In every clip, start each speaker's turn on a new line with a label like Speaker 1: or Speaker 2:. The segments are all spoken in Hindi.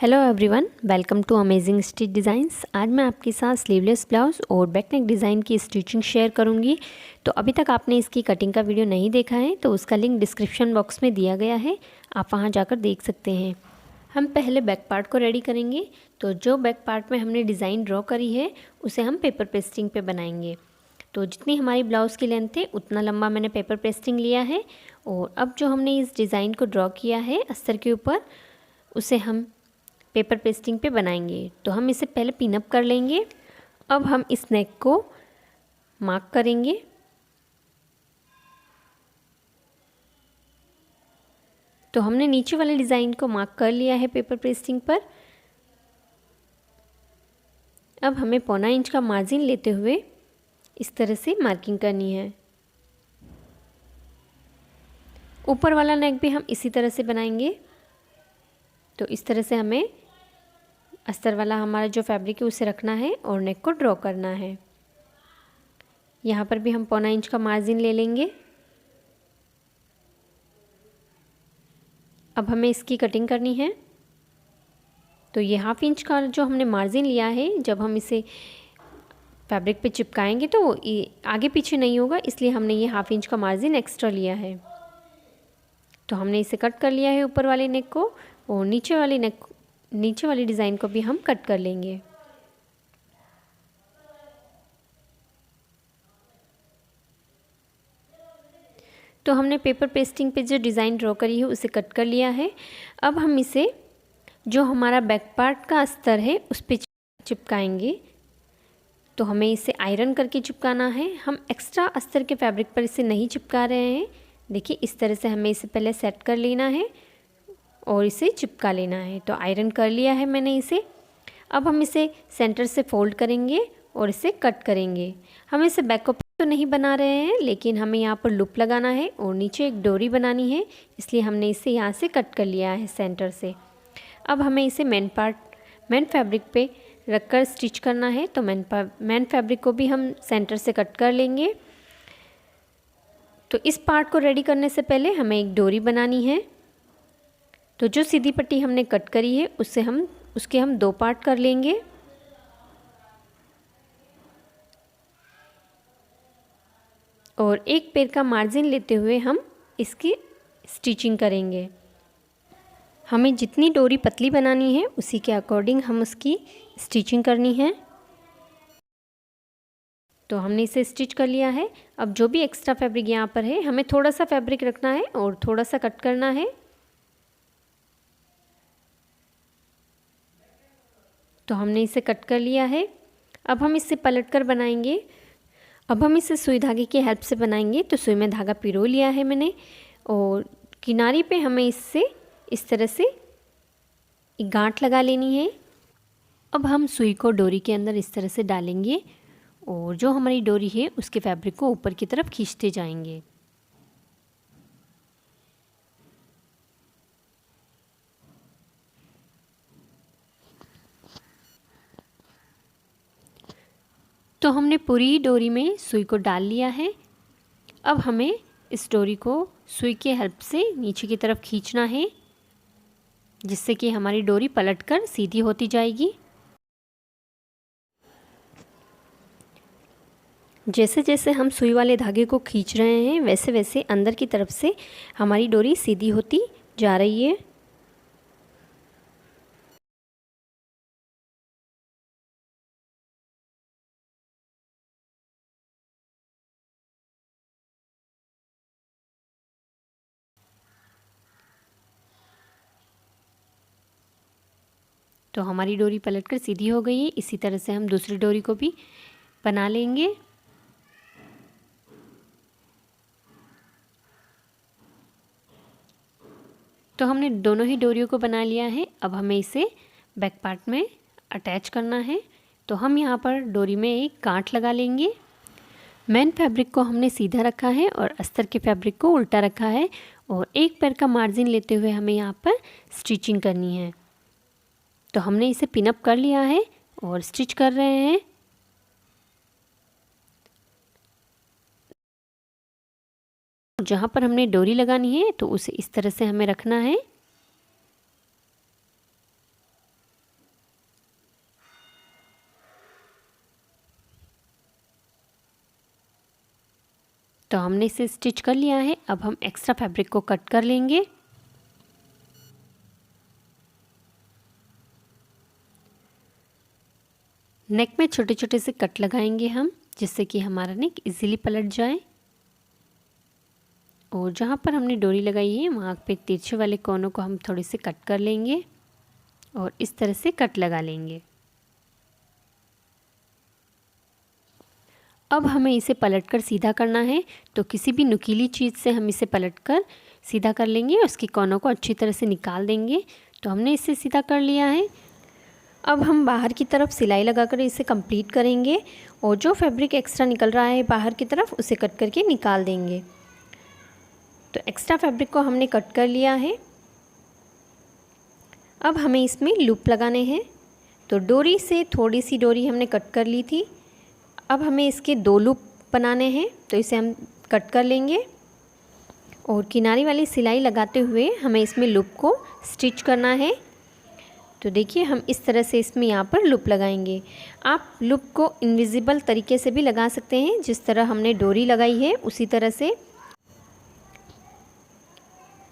Speaker 1: Hello everyone, welcome to amazing stitch designs. आज मैं आपके साथ स्लीवलेस ब्लाउज़ और बैक नेक डिज़ाइन की स्टिचिंग शेयर करूंगी। तो अभी तक आपने इसकी कटिंग का वीडियो नहीं देखा है तो उसका लिंक डिस्क्रिप्शन बॉक्स में दिया गया है, आप वहां जाकर देख सकते हैं। हम पहले बैक पार्ट को रेडी करेंगे। तो जो बैक पार्ट में हमने डिज़ाइन ड्रॉ करी है उसे हम पेपर पेस्टिंग पे बनाएंगे। तो जितनी हमारी ब्लाउज़ की लेंथ है उतना लंबा मैंने पेपर पेस्टिंग लिया है। और अब जो हमने इस डिज़ाइन को ड्रॉ किया है अस्तर के ऊपर, उसे हम पेपर पेस्टिंग पे बनाएंगे। तो हम इसे पहले पिनअप कर लेंगे। अब हम इस नेक को मार्क करेंगे। तो हमने नीचे वाले डिज़ाइन को मार्क कर लिया है पेपर पेस्टिंग पर। अब हमें 1.25 इंच का मार्जिन लेते हुए इस तरह से मार्किंग करनी है। ऊपर वाला नेक भी हम इसी तरह से बनाएंगे। तो इस तरह से हमें अस्तर वाला हमारा जो फैब्रिक है उसे रखना है और नेक को ड्रॉ करना है। यहाँ पर भी हम 1.25 इंच का मार्जिन ले लेंगे। अब हमें इसकी कटिंग करनी है। तो ये 1/2 इंच का जो हमने मार्जिन लिया है, जब हम इसे फैब्रिक पे चिपकाएंगे तो ये आगे पीछे नहीं होगा, इसलिए हमने ये 1/2 इंच का मार्जिन एक्स्ट्रा लिया है। तो हमने इसे कट कर लिया है ऊपर वाले नेक को, और नीचे वाली डिज़ाइन को भी हम कट कर लेंगे। तो हमने पेपर पेस्टिंग पे जो डिज़ाइन ड्रॉ करी है उसे कट कर लिया है। अब हम इसे जो हमारा बैक पार्ट का अस्तर है उस पे चिपकाएंगे। तो हमें इसे आयरन करके चिपकाना है। हम एक्स्ट्रा अस्तर के फैब्रिक पर इसे नहीं चिपका रहे हैं। देखिए इस तरह से हमें इसे पहले सेट कर लेना है और इसे चिपका लेना है। तो आयरन कर लिया है मैंने इसे। अब हम इसे सेंटर से फोल्ड करेंगे और इसे कट करेंगे। हम इसे बैक ओपन तो नहीं बना रहे हैं, लेकिन हमें यहाँ पर लूप लगाना है और नीचे एक डोरी बनानी है, इसलिए हमने इसे यहाँ से कट कर लिया है सेंटर से। अब हमें इसे मेन फैब्रिक पे रखकर स्टिच करना है। तो मेन फैब्रिक को भी हम सेंटर से कट कर लेंगे। तो इस पार्ट को रेडी करने से पहले हमें एक डोरी बनानी है। तो जो सीधी पट्टी हमने कट करी है उसके हम 2 पार्ट कर लेंगे। और एक पैर का मार्जिन लेते हुए हम इसकी स्टिचिंग करेंगे। हमें जितनी डोरी पतली बनानी है उसी के अकॉर्डिंग हम उसकी स्टिचिंग करनी है। तो हमने इसे स्टिच कर लिया है। अब जो भी एक्स्ट्रा फैब्रिक यहाँ पर है, हमें थोड़ा सा फैब्रिक रखना है और थोड़ा सा कट करना है। तो हमने इसे कट कर लिया है। अब हम इसे पलट कर बनाएंगे। अब हम इसे सुई धागे की हेल्प से बनाएंगे। तो सुई में धागा पिरो लिया है मैंने, और किनारे पे हमें इससे इस तरह से एक गांठ लगा लेनी है। अब हम सुई को डोरी के अंदर इस तरह से डालेंगे और जो हमारी डोरी है उसके फैब्रिक को ऊपर की तरफ खींचते जाएंगे। तो हमने पूरी डोरी में सुई को डाल लिया है। अब हमें इस डोरी को सुई के हेल्प से नीचे की तरफ खींचना है, जिससे कि हमारी डोरी पलटकर सीधी होती जाएगी। जैसे जैसे हम सुई वाले धागे को खींच रहे हैं वैसे वैसे अंदर की तरफ से हमारी डोरी सीधी होती जा रही है। तो हमारी डोरी पलटकर सीधी हो गई है। इसी तरह से हम दूसरी डोरी को भी बना लेंगे। तो हमने दोनों ही डोरियों को बना लिया है। अब हमें इसे बैक पार्ट में अटैच करना है। तो हम यहाँ पर डोरी में एक गांठ लगा लेंगे। मेन फैब्रिक को हमने सीधा रखा है और अस्तर के फैब्रिक को उल्टा रखा है, और एक पैर का मार्जिन लेते हुए हमें यहाँ पर स्टिचिंग करनी है। तो हमने इसे पिनअप कर लिया है और स्टिच कर रहे हैं। जहाँ पर हमने डोरी लगानी है तो उसे इस तरह से हमें रखना है। तो हमने इसे स्टिच कर लिया है। अब हम एक्स्ट्रा फैब्रिक को कट कर लेंगे। नेक में छोटे छोटे से कट लगाएंगे हम, जिससे कि हमारा नेक इजीली पलट जाए। और जहाँ पर हमने डोरी लगाई है वहाँ पे तिरछे वाले कोनों को हम थोड़े से कट कर लेंगे और इस तरह से कट लगा लेंगे। अब हमें इसे पलटकर सीधा करना है, तो किसी भी नुकीली चीज़ से हम इसे पलटकर सीधा कर लेंगे। उसकी कोनों को अच्छी तरह से निकाल देंगे। तो हमने इसे सीधा कर लिया है। अब हम बाहर की तरफ सिलाई लगाकर इसे कंप्लीट करेंगे और जो फैब्रिक एक्स्ट्रा निकल रहा है बाहर की तरफ उसे कट करके निकाल देंगे। तो एक्स्ट्रा फैब्रिक को हमने कट कर लिया है। अब हमें इसमें लूप लगाने हैं। तो डोरी से थोड़ी सी डोरी हमने कट कर ली थी। अब हमें इसके 2 लूप बनाने हैं, तो इसे हम कट कर लेंगे और किनारी वाली सिलाई लगाते हुए हमें इसमें लूप को स्टिच करना है। तो देखिए हम इस तरह से इसमें यहाँ पर लूप लगाएंगे। आप लूप को इनविजिबल तरीके से भी लगा सकते हैं, जिस तरह हमने डोरी लगाई है उसी तरह से।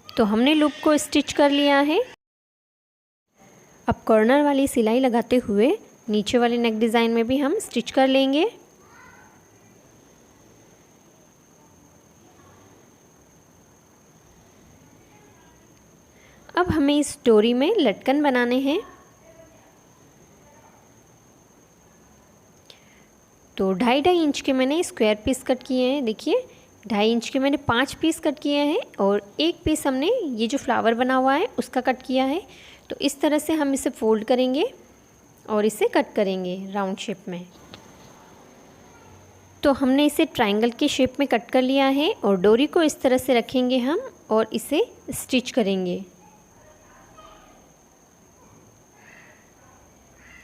Speaker 1: तो हमने लूप को स्टिच कर लिया है। अब कॉर्नर वाली सिलाई लगाते हुए नीचे वाले नेक डिज़ाइन में भी हम स्टिच कर लेंगे। अब हमें इस डोरी में लटकन बनाने हैं। तो 2.5 इंच के मैंने स्क्वायर पीस कट किए हैं। देखिए 2.5 इंच के मैंने 5 पीस कट किए हैं और 1 पीस हमने ये जो फ्लावर बना हुआ है उसका कट किया है। तो इस तरह से हम इसे फोल्ड करेंगे और इसे कट करेंगे राउंड शेप में। तो हमने इसे ट्रायंगल के शेप में कट कर लिया है और डोरी को इस तरह से रखेंगे हम और इसे स्टिच करेंगे।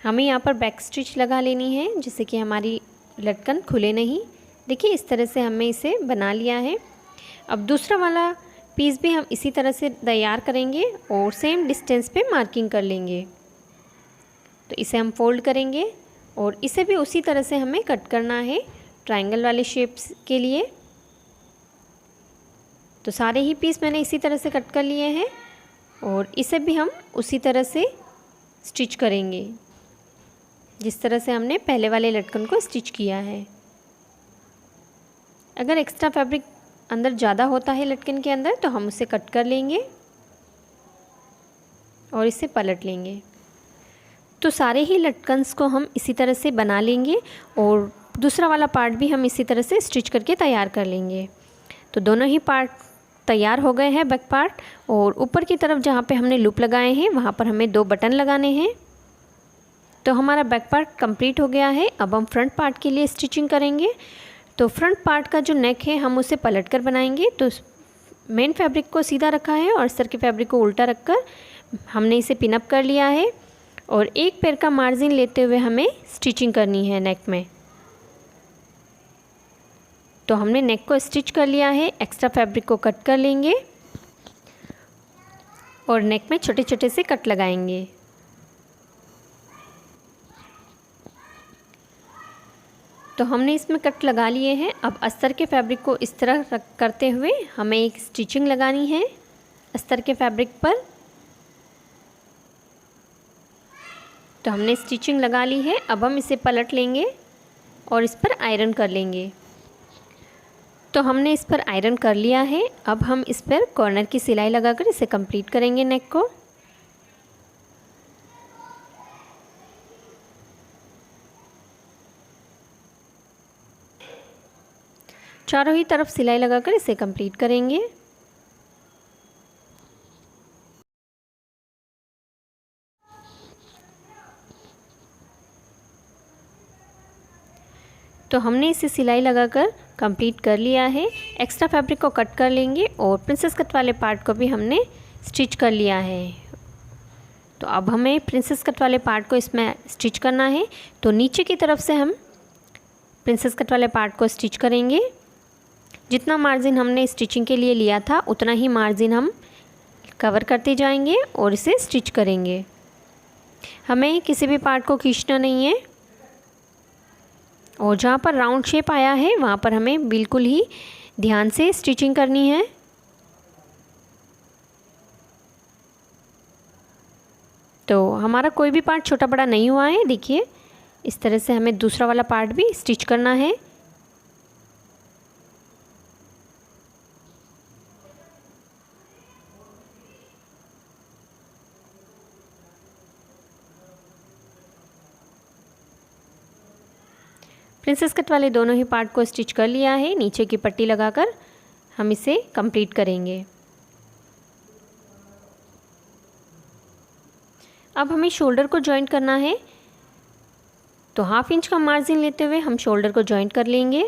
Speaker 1: हमें यहाँ पर बैक स्टिच लगा लेनी है, जिससे कि हमारी लटकन खुले नहीं। देखिए इस तरह से हमने इसे बना लिया है। अब दूसरा वाला पीस भी हम इसी तरह से तैयार करेंगे और सेम डिस्टेंस पे मार्किंग कर लेंगे। तो इसे हम फोल्ड करेंगे और इसे भी उसी तरह से हमें कट करना है ट्रायंगल वाले शेप्स के लिए। तो सारे ही पीस मैंने इसी तरह से कट कर लिए हैं और इसे भी हम उसी तरह से स्टिच करेंगे, जिस तरह से हमने पहले वाले लटकन को स्टिच किया है। अगर एक्स्ट्रा फैब्रिक अंदर ज़्यादा होता है लटकन के अंदर तो हम उसे कट कर लेंगे और इसे पलट लेंगे। तो सारे ही लटकन्स को हम इसी तरह से बना लेंगे और दूसरा वाला पार्ट भी हम इसी तरह से स्टिच करके तैयार कर लेंगे। तो दोनों ही पार्ट तैयार हो गए हैं बैक पार्ट। और ऊपर की तरफ जहाँ पे हमने लूप लगाए हैं वहाँ पर हमें 2 बटन लगाने हैं। तो हमारा बैक पार्ट कंप्लीट हो गया है। अब हम फ्रंट पार्ट के लिए स्टिचिंग करेंगे। तो फ्रंट पार्ट का जो नेक है हम उसे पलट कर बनाएंगे। तो मेन फैब्रिक को सीधा रखा है और अस्तर के फैब्रिक को उल्टा रखकर हमने इसे पिनअप कर लिया है और एक पैर का मार्जिन लेते हुए हमें स्टिचिंग करनी है नेक में। तो हमने नेक को स्टिच कर लिया है। एक्स्ट्रा फैब्रिक को कट कर लेंगे और नेक में छोटे छोटे से कट लगाएंगे। तो हमने इसमें कट लगा लिए हैं। अब अस्तर के फैब्रिक को इस तरह करते हुए हमें एक स्टिचिंग लगानी है अस्तर के फैब्रिक पर। तो हमने स्टिचिंग लगा ली है। अब हम इसे पलट लेंगे और इस पर आयरन कर लेंगे। तो हमने इस पर आयरन कर लिया है। अब हम इस पर कॉर्नर की सिलाई लगाकर इसे कंप्लीट करेंगे नेक को। चारों ही तरफ सिलाई लगाकर इसे कंप्लीट करेंगे। तो हमने इसे सिलाई लगाकर कंप्लीट कर लिया है। एक्स्ट्रा फैब्रिक को कट कर लेंगे और प्रिंसेस कट वाले पार्ट को भी हमने स्टिच कर लिया है। तो अब हमें प्रिंसेस कट वाले पार्ट को इसमें स्टिच करना है। तो नीचे की तरफ से हम प्रिंसेस कट वाले पार्ट को स्टिच करेंगे। जितना मार्जिन हमने स्टिचिंग के लिए लिया था उतना ही मार्जिन हम कवर करते जाएंगे और इसे स्टिच करेंगे। हमें किसी भी पार्ट को खींचना नहीं है और जहाँ पर राउंड शेप आया है वहाँ पर हमें बिल्कुल ही ध्यान से स्टिचिंग करनी है। तो हमारा कोई भी पार्ट छोटा बड़ा नहीं हुआ है। देखिए इस तरह से हमें दूसरा वाला पार्ट भी स्टिच करना है। प्रिंसेस कट वाले दोनों ही पार्ट को स्टिच कर लिया है। नीचे की पट्टी लगाकर हम इसे कंप्लीट करेंगे। अब हमें शोल्डर को जॉइंट करना है, तो 1/2 इंच का मार्जिन लेते हुए हम शोल्डर को जॉइंट कर लेंगे।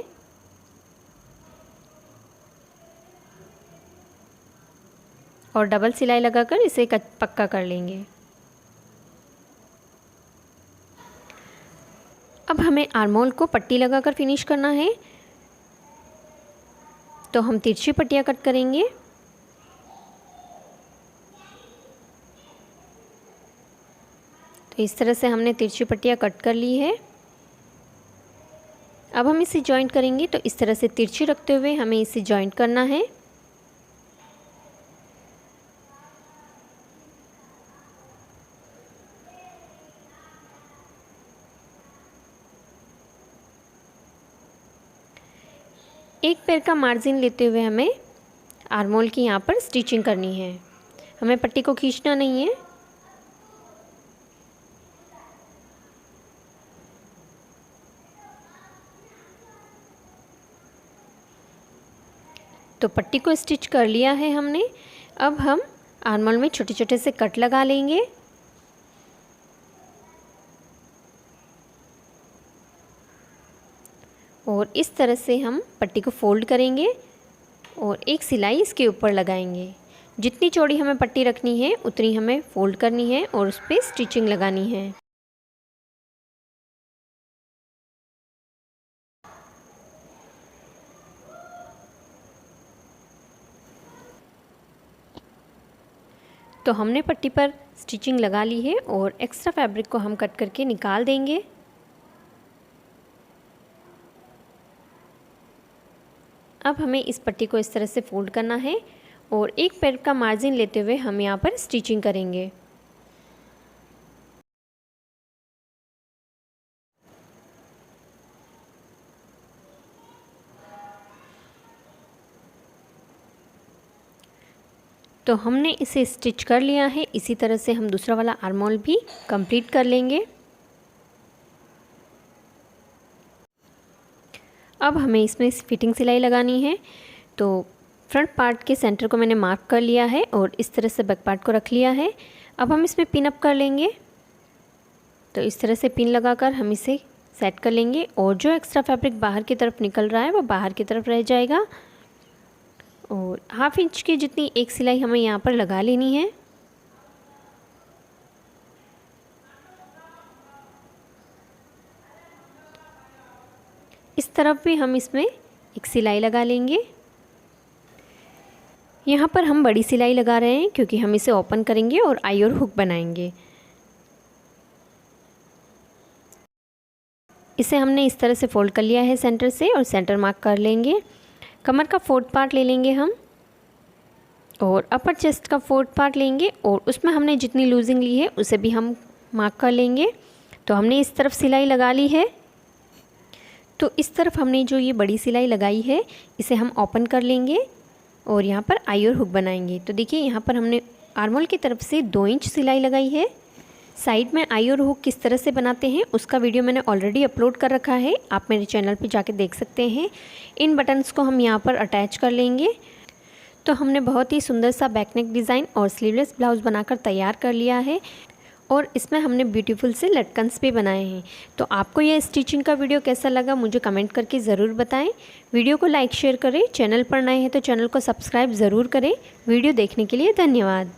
Speaker 1: और डबल सिलाई लगाकर इसे पक्का कर लेंगे। अब हमें आर्महोल को पट्टी लगाकर फिनिश करना है, तो हम तिरछी पट्टियाँ कट करेंगे। तो इस तरह से हमने तिरछी पट्टियाँ कट कर ली है। अब हम इसे जॉइंट करेंगे, तो इस तरह से तिरछी रखते हुए हमें इसे जॉइंट करना है। एक पैर का मार्जिन लेते हुए हमें आर्महोल की यहाँ पर स्टिचिंग करनी है। हमें पट्टी को खींचना नहीं है। तो पट्टी को स्टिच कर लिया है हमने। अब हम आर्महोल में छोटे छोटे से कट लगा लेंगे। और इस तरह से हम पट्टी को फोल्ड करेंगे और एक सिलाई इसके ऊपर लगाएंगे। जितनी चौड़ी हमें पट्टी रखनी है उतनी हमें फोल्ड करनी है और उस पर स्टिचिंग लगानी है। तो हमने पट्टी पर स्टिचिंग लगा ली है और एक्स्ट्रा फैब्रिक को हम कट करके निकाल देंगे। अब हमें इस पट्टी को इस तरह से फोल्ड करना है और एक पैर का मार्जिन लेते हुए हम यहाँ पर स्टिचिंग करेंगे। तो हमने इसे स्टिच कर लिया है। इसी तरह से हम दूसरा वाला आर्महोल भी कंप्लीट कर लेंगे। अब हमें इसमें फिटिंग सिलाई लगानी है। तो फ्रंट पार्ट के सेंटर को मैंने मार्क कर लिया है और इस तरह से बैक पार्ट को रख लिया है। अब हम इसमें पिन अप कर लेंगे। तो इस तरह से पिन लगाकर हम इसे सेट कर लेंगे और जो एक्स्ट्रा फैब्रिक बाहर की तरफ निकल रहा है वो बाहर की तरफ रह जाएगा। और 1/2 इंच की जितनी एक सिलाई हमें यहाँ पर लगा लेनी है। इस तरफ भी हम इसमें एक सिलाई लगा लेंगे। यहाँ पर हम बड़ी सिलाई लगा रहे हैं क्योंकि हम इसे ओपन करेंगे और आई और हुक बनाएंगे। इसे हमने इस तरह से फोल्ड कर लिया है सेंटर से और सेंटर मार्क कर लेंगे। कमर का 4th पार्ट ले लेंगे हम और अपर चेस्ट का 4th पार्ट लेंगे और उसमें हमने जितनी लूजिंग ली है उसे भी हम मार्क कर लेंगे। तो हमने इस तरफ सिलाई लगा ली है। तो इस तरफ हमने जो ये बड़ी सिलाई लगाई है इसे हम ओपन कर लेंगे और यहाँ पर आई और हुक बनाएंगे। तो देखिए यहाँ पर हमने आर्महोल की तरफ से 2 इंच सिलाई लगाई है। साइड में आई और हुक किस तरह से बनाते हैं उसका वीडियो मैंने ऑलरेडी अपलोड कर रखा है, आप मेरे चैनल पे जाके देख सकते हैं। इन बटन्स को हम यहाँ पर अटैच कर लेंगे। तो हमने बहुत ही सुंदर सा बैक नेक डिज़ाइन और स्लीवलेस ब्लाउज़ बनाकर तैयार कर लिया है और इसमें हमने ब्यूटीफुल से लटकन्स भी बनाए हैं। तो आपको ये स्टिचिंग का वीडियो कैसा लगा मुझे कमेंट करके ज़रूर बताएं। वीडियो को लाइक शेयर करें, चैनल पर नए हैं तो चैनल को सब्सक्राइब ज़रूर करें। वीडियो देखने के लिए धन्यवाद।